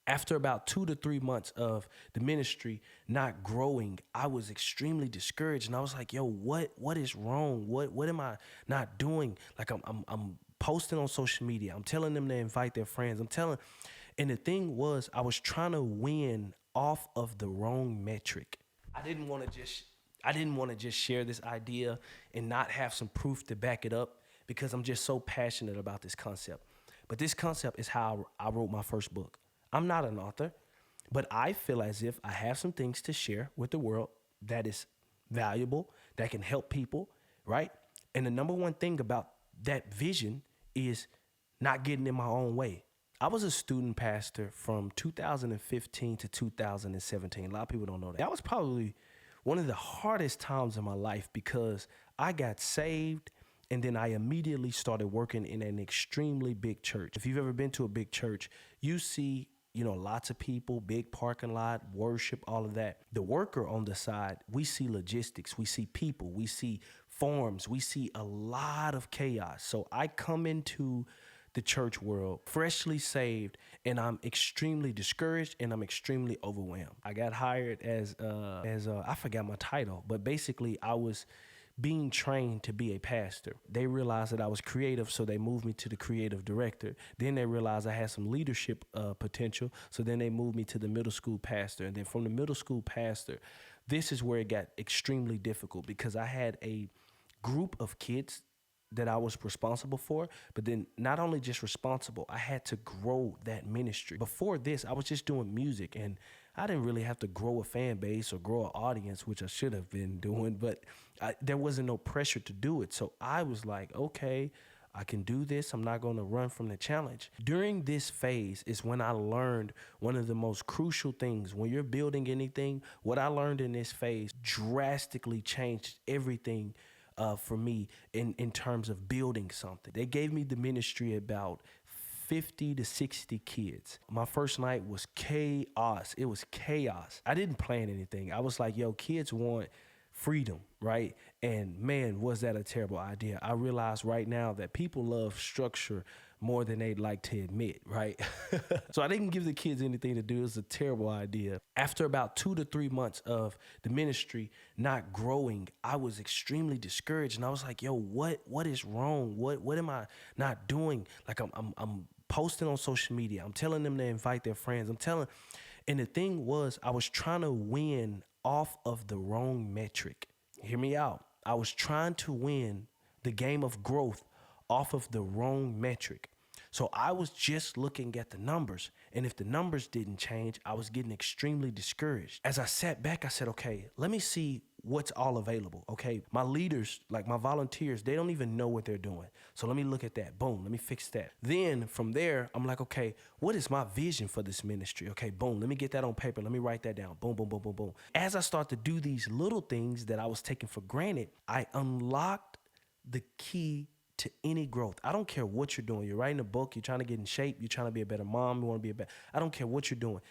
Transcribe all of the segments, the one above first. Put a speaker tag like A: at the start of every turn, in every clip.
A: After about 2 to 3 months of the ministry not growing, I was extremely discouraged, and I was like, "Yo, what is wrong? What am I not doing? Like I'm posting on social media. I'm telling them to invite their friends. And the thing was, I was trying to win off of the wrong metric. I didn't want to just I didn't want to just share this idea and not have some proof to back it up because I'm just so passionate about this concept. But this concept is how I wrote my first book. I'm not an author, but I feel as if I have some things to share with the world that is valuable, that can help people, right? And the number one thing about that vision is not getting in my own way. I was a student pastor from 2015 to 2017. A lot of people don't know that. That was probably one of the hardest times in my life because I got saved and then I immediately started working in an extremely big church. If you've ever been to a big church, you see, lots of people, big parking lot, worship, all of that. The worker on the side, we see logistics, we see people, we see forms, we see a lot of chaos. So I come into the church world freshly saved, and I'm extremely discouraged and I'm extremely overwhelmed. I got hired as I forgot my title, but basically I was being trained to be a pastor. They realized that I was creative, so they moved me to the creative director. Then they realized I had some leadership potential, so then they moved me to the middle school pastor. And then from the middle school pastor, this is where it got extremely difficult because I had a group of kids that I was responsible for, but then not only just responsible, I had to grow that ministry. Before this, I was just doing music, and I didn't really have to grow a fan base or grow an audience, which I should have been doing, but there wasn't no pressure to do it. So I was like, okay, I can do this. I'm not going to run from the challenge. During this phase is when I learned one of the most crucial things. When you're building anything, what I learned in this phase drastically changed everything for me in terms of building something. They gave me the ministry about 50 to 60 kids. My first night was chaos. It was chaos. I didn't plan anything. I was like, yo, kids want freedom, right? And man, was that a terrible idea. I realize right now that people love structure more than they'd like to admit, right? So I didn't give the kids anything to do. It was a terrible idea. After about 2 to 3 months of the ministry not growing, I was extremely discouraged, and I was like, yo, what is wrong? What am I not doing? Like I'm posting on social media. I'm telling them to invite their friends. And the thing was, I was trying to win off of the wrong metric. Hear me out. I was trying to win the game of growth off of the wrong metric. So I was just looking at the numbers, and if the numbers didn't change, I was getting extremely discouraged. As I sat back, I said, okay, let me see what's all available. Okay, my leaders, like my volunteers, they don't even know what they're doing. So let me look at that. Boom, let me fix that. Then from there, I'm like, okay, what is my vision for this ministry? Okay, boom, let me get that on paper. Let me write that down. Boom, boom, boom, boom, boom. As I start to do these little things that I was taking for granted, I unlocked the key to any growth. I don't care what you're doing. You're writing a book, you're trying to get in shape, you're trying to be a better mom, you want to be a better, I don't care what you're doing.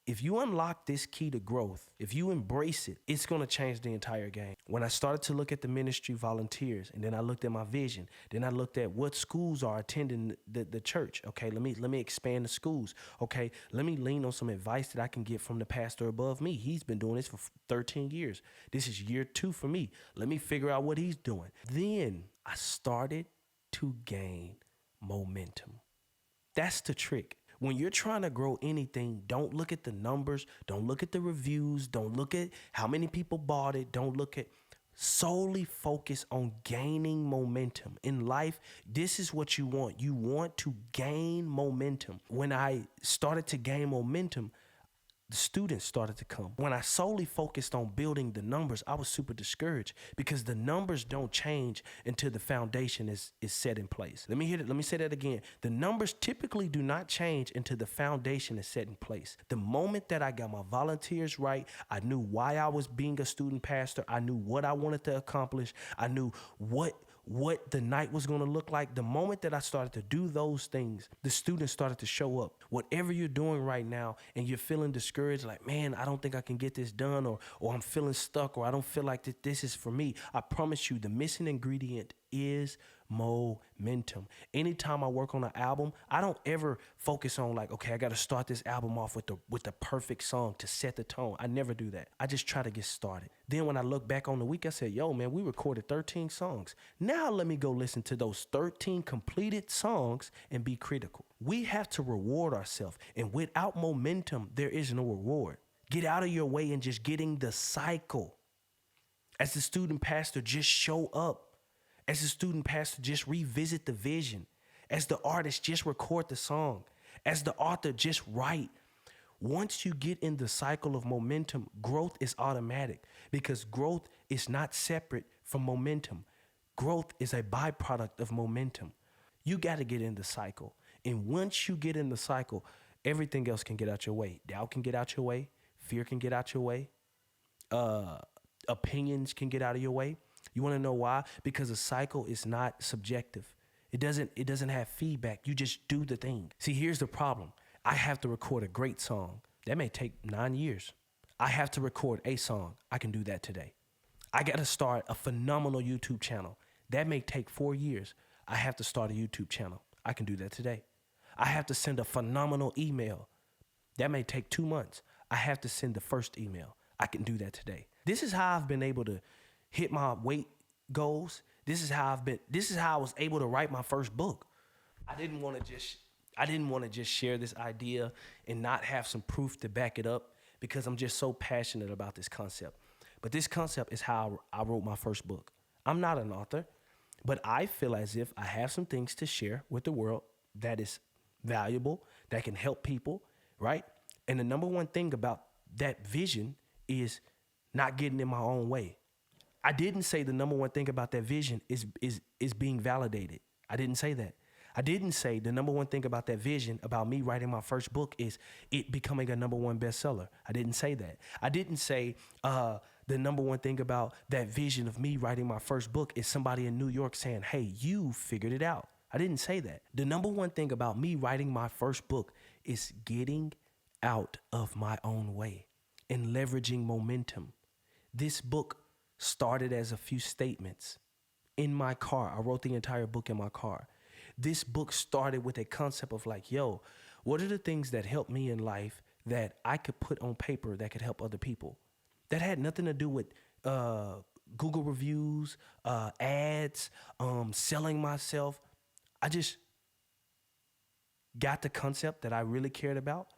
A: If you unlock this key to growth, if you embrace it, it's going to change the entire game. When I started to look at the ministry volunteers, and then I looked at my vision, then I looked at what schools are attending the church. Okay, let me expand the schools. Okay, let me lean on some advice that I can get from the pastor above me. He's been doing this for 13 years. This is year 2 for me. Let me figure out what he's doing. Then I started to gain momentum. That's the trick. When you're trying to grow anything, don't look at the numbers, don't look at the reviews, don't look at how many people bought it, solely focus on gaining momentum. In life, this is what you want. You want to gain momentum. When I started to gain momentum, the students started to come. When I solely focused on building the numbers, I was super discouraged because the numbers don't change until the foundation is set in place. Let me say that again. The numbers typically do not change until the foundation is set in place. The moment that I got my volunteers right, I knew why I was being a student pastor. I knew what I wanted to accomplish. I knew what the night was going to look like. The moment that I started to do those things, the students started to show up. Whatever you're doing right now and you're feeling discouraged, like, man, I don't think I can get this done, or I'm feeling stuck, or I don't feel like this is for me, I promise you the missing ingredient is momentum. Anytime I work on an album, I don't ever focus on like, okay, I got to start this album off with the perfect song to set the tone. I never do that. I just try to get started. Then when I look back on the week, I said, yo, man, we recorded 13 songs. Now let me go listen to those 13 completed songs and be critical. We have to reward ourselves. And without momentum, there is no reward. Get out of your way and just get in the cycle. As the student pastor, just show up. As the student pastor, just revisit the vision. As the artist, just record the song. As the author, just write. Once you get in the cycle of momentum, growth is automatic because growth is not separate from momentum. Growth is a byproduct of momentum. You got to get in the cycle. And once you get in the cycle, everything else can get out your way. Doubt can get out your way. Fear can get out your way. Opinions can get out of your way. You want to know why? Because a cycle is not subjective. It doesn't have feedback. You just do the thing. See, here's the problem. I have to record a great song. That may take 9 years. I have to record a song. I can do that today. I got to start a phenomenal YouTube channel. That may take 4 years. I have to start a YouTube channel. I can do that today. I have to send a phenomenal email. That may take 2 months. I have to send the first email. I can do that today. This is how I've been able to hit my weight goals. This is how I was able to write my first book. I didn't want to just share this idea and not have some proof to back it up because I'm just so passionate about this concept. But this concept is how I wrote my first book. I'm not an author, but I feel as if I have some things to share with the world that is valuable, that can help people, right? And the number one thing about that vision is not getting in my own way. I didn't say the number one thing about that vision is being validated. I didn't say that. I didn't say the number one thing about that vision about me writing my first book is it becoming a number one bestseller. I didn't say that. I didn't say the number one thing about that vision of me writing my first book is somebody in New York saying, hey, you figured it out. I didn't say that. The number one thing about me writing my first book is getting out of my own way and leveraging momentum. This book started as a few statements in my car. I wrote the entire book in my car. This book started with a concept of like, yo, what are the things that helped me in life that I could put on paper that could help other people? That had nothing to do with Google reviews, ads, selling myself. I just got the concept that I really cared about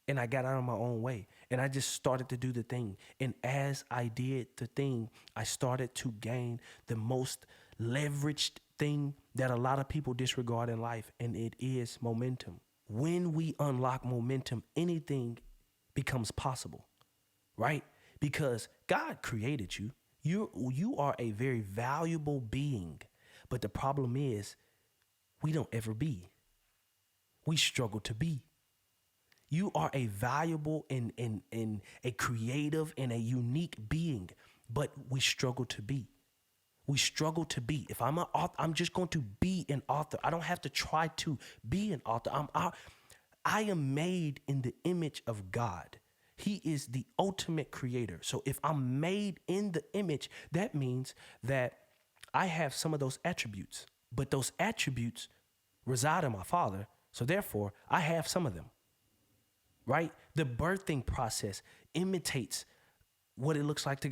A: and I got out of my own way. And I just started to do the thing. And as I did the thing, I started to gain the most leveraged thing that a lot of people disregard in life, and it is momentum. When we unlock momentum, anything becomes possible, right? Because God created you. You are a very valuable being. But the problem is we don't ever be. We struggle to be. You are a valuable and a creative and a unique being, but we struggle to be. We struggle to be. If I'm an author, I'm just going to be an author. I don't have to try to be an author. I am made in the image of God. He is the ultimate creator. So if I'm made in the image, that means that I have some of those attributes, but those attributes reside in my Father. So therefore, I have some of them. Right? The birthing process imitates what it looks like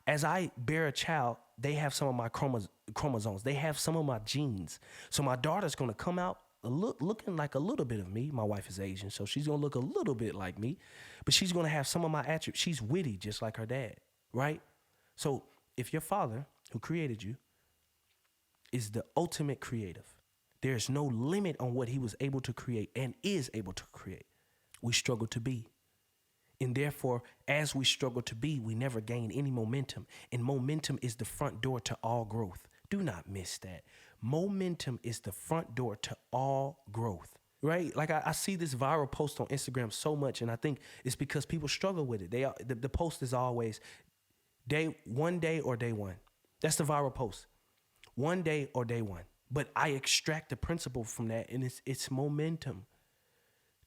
A: as I bear a child, they have some of my chromosomes. They have some of my genes. So my daughter's going to come out looking like a little bit of me. My wife is Asian, so she's going to look a little bit like me, but she's going to have some of my attributes. She's witty, just like her dad, right? So if your Father who created you is the ultimate creative, there's no limit on what he was able to create and is able to create. We struggle to be. And therefore, as we struggle to be, we never gain any momentum. And momentum is the front door to all growth. Do not miss that. Momentum is the front door to all growth, right? Like I see this viral post on Instagram so much, and I think it's because people struggle with it. The post is always one day or day one. That's the viral post. One day or day one. But I extract the principle from that, and it's momentum.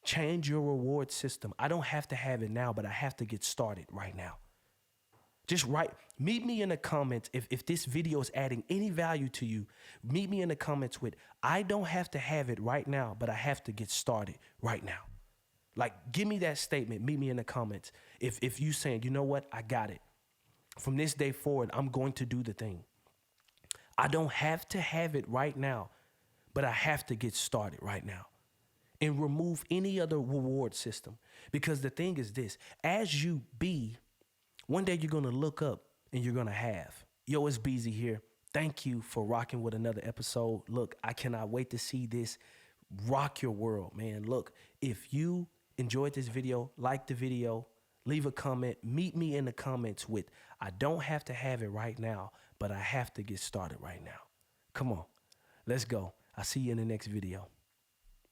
A: Change your reward system. I don't have to have it now, but I have to get started right now. Just write, meet me in the comments. If this video is adding any value to you, meet me in the comments with, I don't have to have it right now, but I have to get started right now. Like, give me that statement. Meet me in the comments. If you saying, you know what, I got it. From this day forward, I'm going to do the thing. I don't have to have it right now, but I have to get started right now. And remove any other reward system. Because the thing is this, as you be, one day you're going to look up and you're going to have. Yo, it's Beezy here. Thank you for rocking with another episode. Look, I cannot wait to see this rock your world, man. Look, if you enjoyed this video, like the video, leave a comment. Meet me in the comments with, I don't have to have it right now, but I have to get started right now. Come on, let's go. I'll see you in the next video.